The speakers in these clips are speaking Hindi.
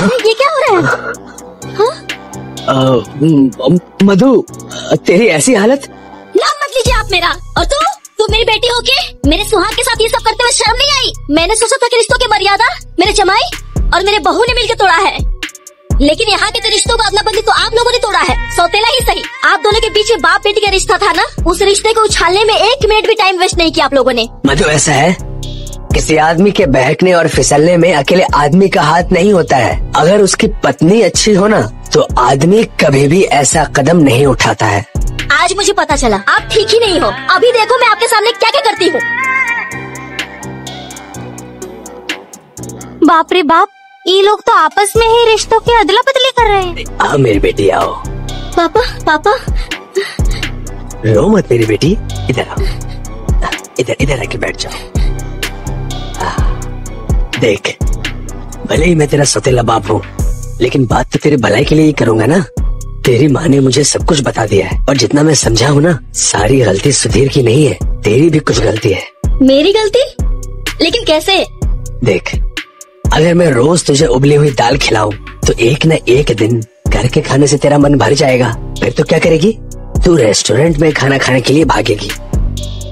ये क्या हो रहा है? मधु, तेरी ऐसी हालत। नाम मत लीजिए आप मेरा। और तू मेरी बेटी होके मेरे सुहाग के साथ ये सब करते हुए शर्म नहीं आई? मैंने सोचा था कि रिश्तों की मर्यादा मेरे जमाई और मेरे बहू ने मिलकर तोड़ा है, लेकिन यहाँ के रिश्तों का अदला बदली तो आप लोगों ने तोड़ा है। सौतेला ही सही, आप दोनों के बीच बाप बेटी का रिश्ता था ना, उस रिश्ते को उछालने में 1 मिनट भी टाइम वेस्ट नहीं किया आप लोगों ने। मधु, ऐसा है, किसी आदमी के बहकने और फिसलने में अकेले आदमी का हाथ नहीं होता है। अगर उसकी पत्नी अच्छी हो ना, तो आदमी कभी भी ऐसा कदम नहीं उठाता है। आज मुझे पता चला आप ठीक ही नहीं हो। अभी देखो मैं आपके सामने क्या क्या करती हूँ। बाप रे बाप, ये लोग तो आपस में ही रिश्तों की अदला बदली कर रहे हैं। आओ मेरी बेटी, आओ। पापा रो मत मेरी बेटी, इधर आओ, इधर आके बैठ जाओ। देख, भले ही मैं तेरा सौतेला बाप हूँ, लेकिन बात तो तेरे भलाई के लिए ही करूंगा ना। तेरी माँ ने मुझे सब कुछ बता दिया है, और जितना मैं समझा हूँ ना, सारी गलती सुधीर की नहीं है, तेरी भी कुछ गलती है। मेरी गलती? लेकिन कैसे? देख, अगर मैं रोज तुझे उबली हुई दाल खिलाऊं, तो एक न एक दिन घर के खाने से तेरा मन भर जाएगा। फिर तो क्या करेगी? तू रेस्टोरेंट में खाना खाने के लिए भागेगी।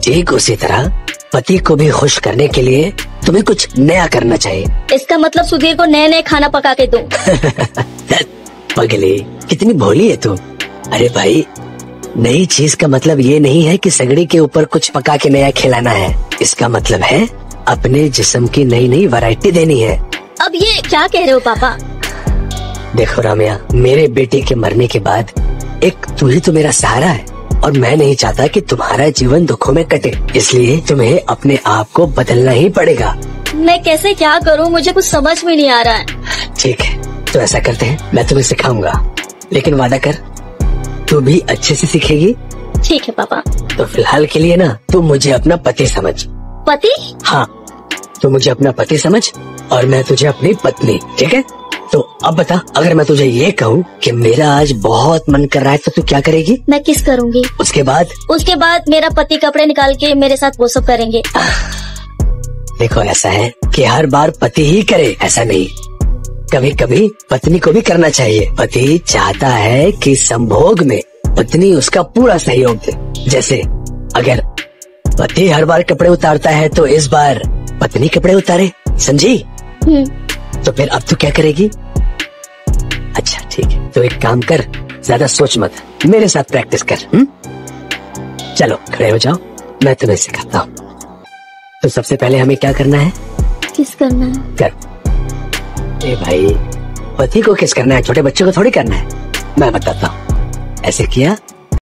ठीक उसी तरह पति को भी खुश करने के लिए तुम्हें कुछ नया करना चाहिए। इसका मतलब सुधीर को नए खाना पका के दूं। पगली, कितनी भोली है तू। अरे भाई, नई चीज का मतलब ये नहीं है कि सगड़ी के ऊपर कुछ पका के नया खिलाना है। इसका मतलब है अपने जिस्म की नई वैरायटी देनी है। अब ये क्या कह रहे हो पापा? देखो रामिया, मेरे बेटे के मरने के बाद एक तू ही तो मेरा सहारा है, और मैं नहीं चाहता कि तुम्हारा जीवन दुखों में कटे। इसलिए तुम्हें अपने आप को बदलना ही पड़ेगा। मैं कैसे क्या करूं, मुझे कुछ समझ में नहीं आ रहा है। ठीक है, तो ऐसा करते हैं, मैं तुम्हें सिखाऊंगा, लेकिन वादा कर तू भी अच्छे से सीखेगी। ठीक है पापा। तो फिलहाल के लिए ना, तू मुझे अपना पति समझ। पति? हाँ, तू मुझे अपना पति समझ और मैं तुझे अपनी पत्नी। ठीक है? तो अब बता, अगर मैं तुझे ये कहूँ कि मेरा आज बहुत मन कर रहा है, तो तू क्या करेगी? मैं किस करूँगी। उसके बाद मेरा पति कपड़े निकाल के मेरे साथ वो सब करेंगे। देखो, ऐसा है कि हर बार पति ही करे, ऐसा नहीं, कभी कभी पत्नी को भी करना चाहिए। पति चाहता है कि संभोग में पत्नी उसका पूरा सहयोग दे। जैसे अगर पति हर बार कपड़े उतारता है, तो इस बार पत्नी कपड़े उतारे, समझी? तो फिर अब तू क्या करेगी? अच्छा ठीक है, तो एक काम कर, ज्यादा सोच मत, मेरे साथ प्रैक्टिस कर। चलो खड़े हो जाओ, मैं तुम्हें सिखाता हूँ। तो सबसे पहले हमें क्या करना है? किस करना है? कर। ए भाई, पति को किस करना है, छोटे बच्चे को थोड़ी करना है। मैं बताता हूँ। ऐसे किया